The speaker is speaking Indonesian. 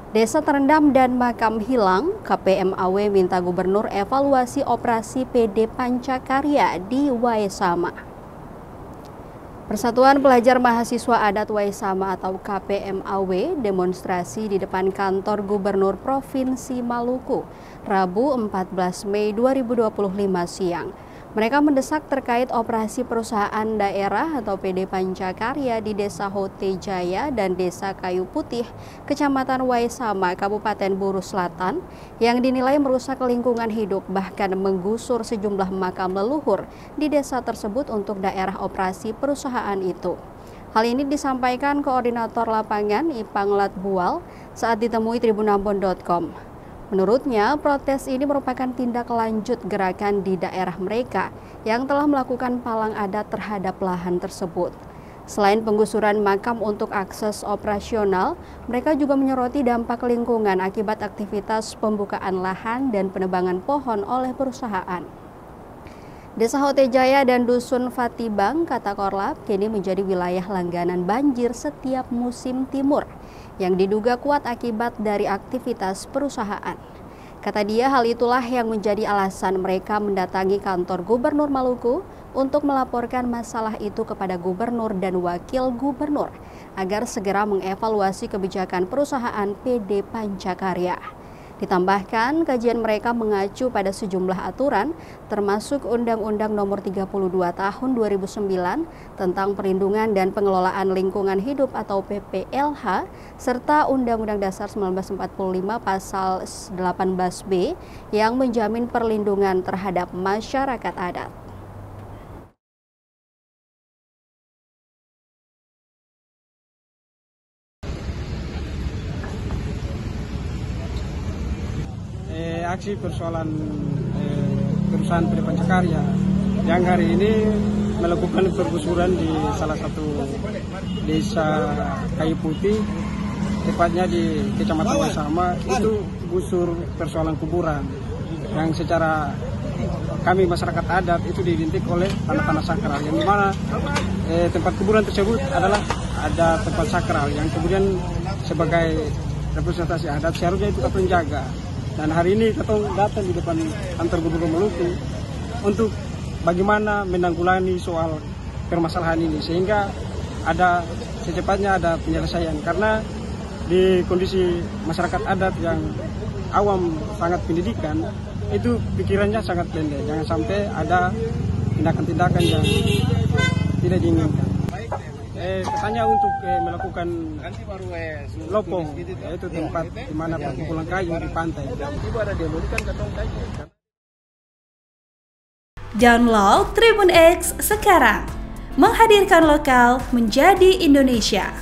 Desa terendam dan makam hilang, KPMAW minta gubernur evaluasi operasi PD Pancakarya di Waisama. Persatuan Pelajar Mahasiswa Adat Waisama atau KPMAW demonstrasi di depan kantor Gubernur Provinsi Maluku, Rabu 14 Mei 2025 siang. Mereka mendesak terkait operasi perusahaan daerah atau PD Pancakarya di Desa Hote Jaya dan Desa Kayu Putih, Kecamatan Waisama, Kabupaten Buru Selatan, yang dinilai merusak lingkungan hidup bahkan menggusur sejumlah makam leluhur di desa tersebut untuk daerah operasi perusahaan itu. Hal ini disampaikan Koordinator Lapangan Ipang Latbual saat ditemui tribunambon.com. Menurutnya, protes ini merupakan tindak lanjut gerakan di daerah mereka yang telah melakukan palang adat terhadap lahan tersebut. Selain penggusuran makam untuk akses operasional, mereka juga menyoroti dampak lingkungan akibat aktivitas pembukaan lahan dan penebangan pohon oleh perusahaan. Desa Hote Jaya dan Dusun Fatibang, kata Korlap, kini menjadi wilayah langganan banjir setiap musim timur yang diduga kuat akibat dari aktivitas perusahaan. Kata dia, hal itulah yang menjadi alasan mereka mendatangi kantor Gubernur Maluku untuk melaporkan masalah itu kepada Gubernur dan Wakil Gubernur agar segera mengevaluasi kebijakan perusahaan PD Pancakarya. Ditambahkan, kajian mereka mengacu pada sejumlah aturan, termasuk Undang-Undang Nomor 32 Tahun 2009 tentang Perlindungan dan Pengelolaan Lingkungan Hidup atau PPLH, serta Undang-Undang Dasar 1945 Pasal 18B yang menjamin perlindungan terhadap masyarakat adat. Aksi persoalan perusahaan PD Pancakarya yang hari ini melakukan penggusuran di salah satu desa Kayu Putih, tepatnya di Kecamatan Waisama, itu gusur persoalan kuburan yang secara kami masyarakat adat itu diidentikan oleh tanah-tanah sakral, yang dimana tempat kuburan tersebut adalah ada tempat sakral yang kemudian sebagai representasi adat seharusnya itu kita jaga. Dan hari ini kita datang di depan kantor Gubernur Maluku untuk bagaimana menanggulangi soal permasalahan ini sehingga secepatnya ada penyelesaian, karena di kondisi masyarakat adat yang awam sangat pendidikan itu pikirannya sangat pendek, jangan sampai ada tindakan-tindakan yang tidak diinginkan. Katanya untuk melakukan lopong, yaitu tempat di mana perkumpulan kayu di pantai. Download Tribun X sekarang, menghadirkan lokal menjadi Indonesia.